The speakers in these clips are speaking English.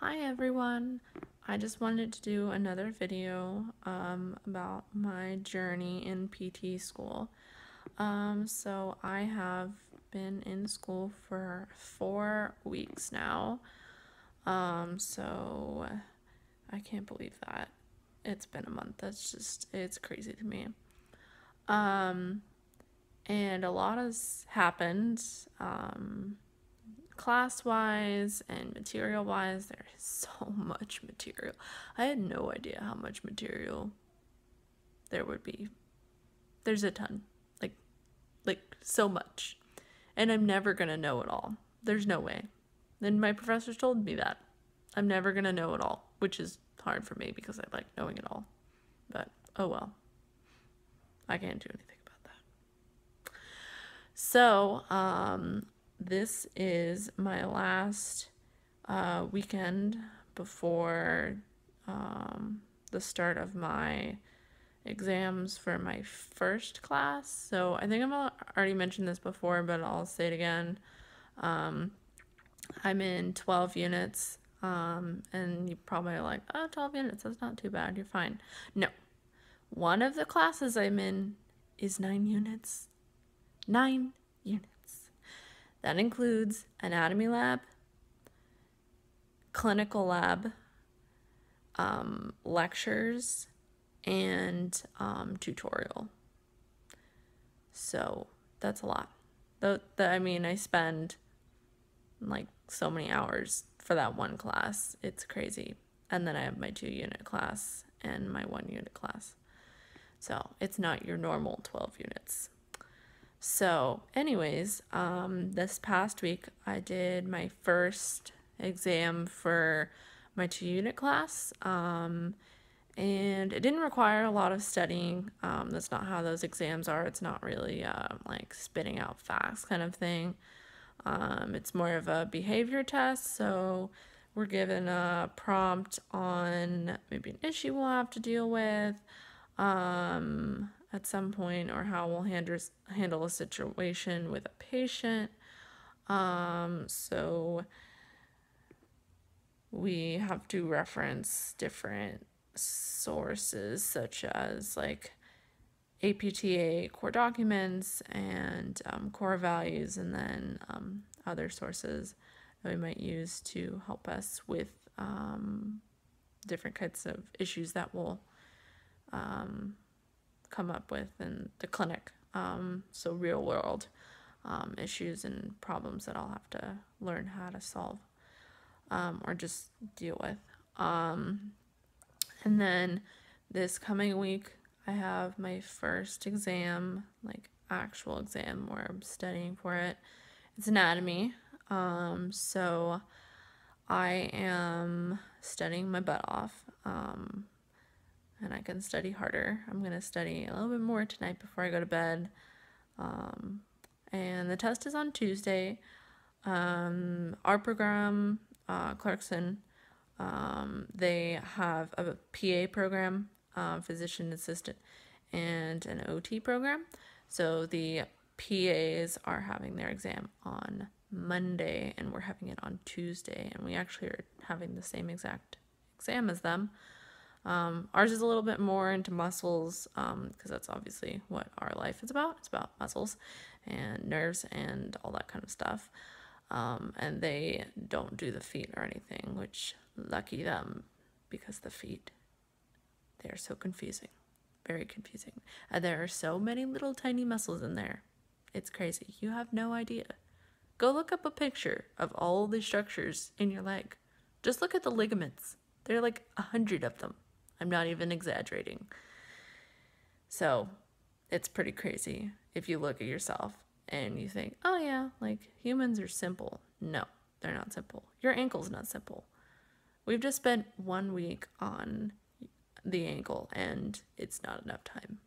Hi everyone. I just wanted to do another video about my journey in PT school. So I have been in school for 4 weeks now. So I can't believe that it's been a month. It's crazy to me. And a lot has happened. Class-wise and material-wise, there is so much material. I had no idea how much material there would be. There's a ton. Like so much. And I'm never gonna know it all. There's no way. And my professors told me that. I'm never gonna know it all, which is hard for me because I like knowing it all. But oh well. I can't do anything about that. So, this is my last weekend before the start of my exams for my first class. So I think I've already mentioned this before, but I'll say it again. I'm in 12 units, and you probably are like, oh, 12 units, that's not too bad, you're fine. No. One of the classes I'm in is 9 units. 9 units. That includes anatomy lab, clinical lab, lectures, and tutorial. So that's a lot. I spend like so many hours for that one class. It's crazy. And then I have my 2-unit class and my 1-unit class. So it's not your normal 12 units. So anyways, this past week I did my first exam for my 2-unit class, and it didn't require a lot of studying. That's not how those exams are. It's not really like spitting out facts kind of thing. It's more of a behavior test, so we're given a prompt on maybe an issue we'll have to deal with at some point, or how we'll handle a situation with a patient. So we have to reference different sources such as like APTA core documents and core values, and then other sources that we might use to help us with different kinds of issues that we'll come up with in the clinic. So real world issues and problems that I'll have to learn how to solve or just deal with. And then this coming week, I have my first exam, like actual exam where I'm studying for it. It's anatomy. So I am studying my butt off. And I can study harder. I'm going to study a little bit more tonight before I go to bed. And the test is on Tuesday. Our program, Clarkson, they have a PA program, physician assistant, and an OT program. So the PAs are having their exam on Monday, and we're having it on Tuesday, and we actually are having the same exact exam as them. Ours is a little bit more into muscles, because that's obviously what our life is about. It's about muscles and nerves and all that kind of stuff. And they don't do the feet or anything, which lucky them, because the feet, they're so confusing, very confusing. And there are so many little tiny muscles in there. It's crazy. You have no idea. Go look up a picture of all the structures in your leg. Just look at the ligaments. There are like 100 of them. I'm not even exaggerating. So it's pretty crazy if you look at yourself and you think, oh yeah, like humans are simple. No, they're not simple. Your ankle's not simple. We've just spent 1 week on the ankle and it's not enough time.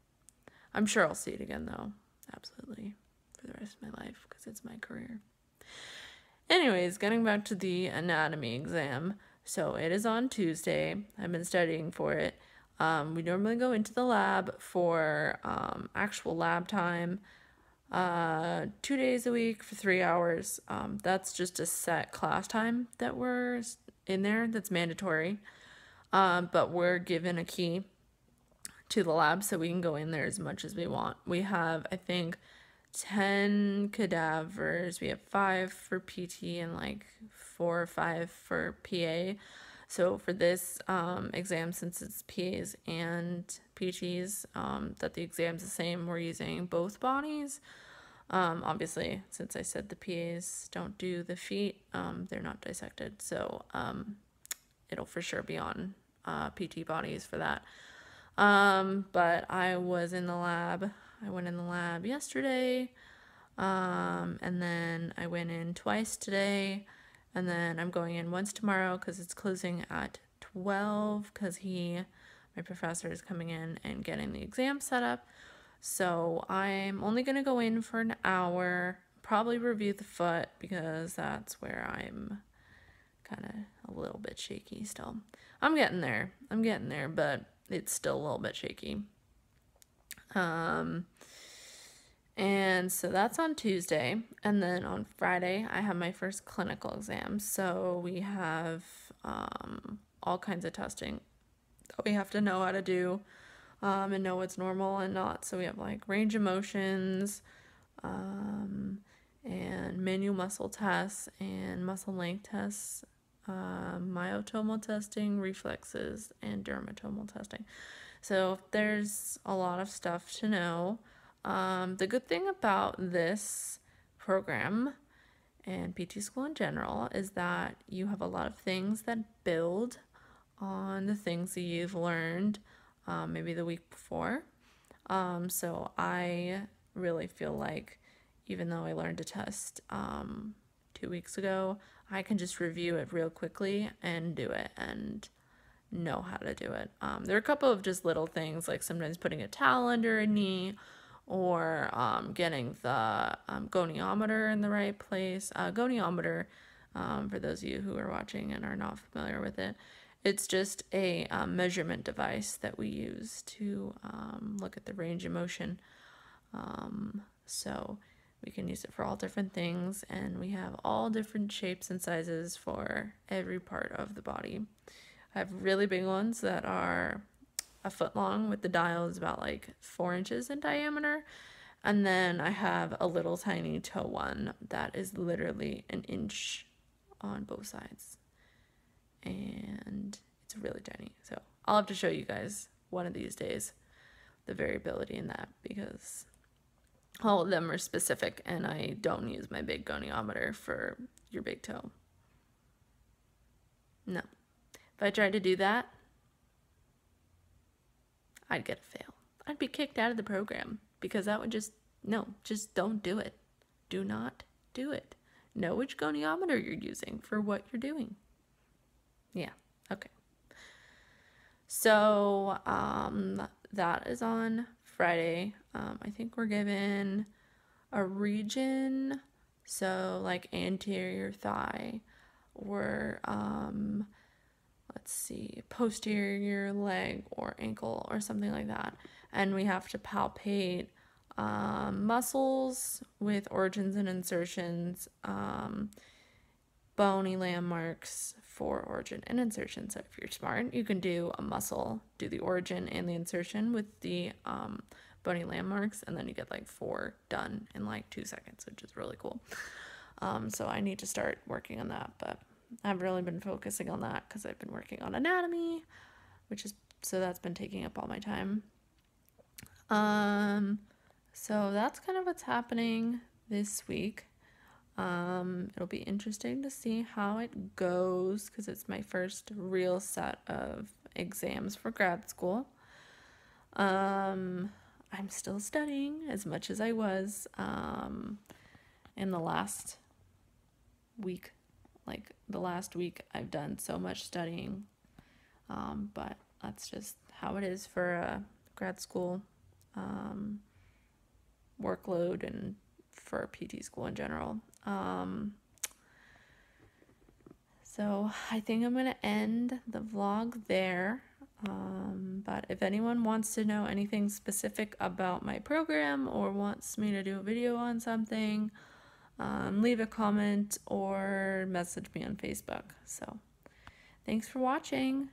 I'm sure I'll see it again though. Absolutely. For the rest of my life, because it's my career. Anyways, getting back to the anatomy exam. So it is on Tuesday. I've been studying for it. We normally go into the lab for actual lab time 2 days a week for 3 hours. That's just a set class time that we're in there that's mandatory. But we're given a key to the lab so we can go in there as much as we want. We have, I think, 10 cadavers. We have 5 for PT and like 4 or 5 for PA. So for this exam, since it's PAs and PTs, that the exam's the same, we're using both bodies. Obviously, since I said the PAs don't do the feet, they're not dissected. So it'll for sure be on PT bodies for that. But I was in the lab. I went in the lab yesterday. And then I went in twice today. And then I'm going in once tomorrow because it's closing at 12 because my professor is coming in and getting the exam set up. So I'm only going to go in for an hour, probably review the foot because that's where I'm kind of a little bit shaky still. I'm getting there, but it's still a little bit shaky. And so that's on Tuesday. And then on Friday, I have my first clinical exam. So we have all kinds of testing that we have to know how to do and know what's normal and not. So we have like range of motions and manual muscle tests and muscle length tests, myotomal testing, reflexes, and dermatomal testing. So there's a lot of stuff to know. The good thing about this program and PT school in general is that you have a lot of things that build on the things that you've learned maybe the week before. So I really feel like even though I learned a test 2 weeks ago, I can just review it real quickly and do it and know how to do it. There are a couple of just little things, like sometimes putting a towel under a knee or getting the goniometer in the right place. Goniometer, for those of you who are watching and are not familiar with it, it's just a measurement device that we use to look at the range of motion. So we can use it for all different things, and we have all different shapes and sizes for every part of the body. I have really big ones that are a foot long with the dial is about like 4 inches in diameter. And then I have a little tiny toe one that is literally an inch on both sides. And it's really tiny. So I'll have to show you guys one of these days the variability in that because all of them are specific and I don't use my big goniometer for your big toe. No. If I tried to do that, I'd get a fail. I'd be kicked out of the program because that would just don't do it. Do not do it. Know which goniometer you're using for what you're doing. Yeah, okay. So that is on Friday. I think we're given a region, so like anterior thigh or let's see, posterior leg or ankle or something like that. And we have to palpate muscles with origins and insertions, bony landmarks for origin and insertion. So if you're smart, you can do a muscle, do the origin and the insertion with the bony landmarks, and then you get like 4 done in like 2 seconds, which is really cool. So I need to start working on that, but I've really been focusing on that because I've been working on anatomy, so that's been taking up all my time. So that's kind of what's happening this week. It'll be interesting to see how it goes because it's my first real set of exams for grad school. I'm still studying as much as I was in the last week. Like the last week I've done so much studying, but that's just how it is for a grad school workload and for PT school in general. So I think I'm gonna end the vlog there, but if anyone wants to know anything specific about my program or wants me to do a video on something, leave a comment or message me on Facebook. So Thanks for watching.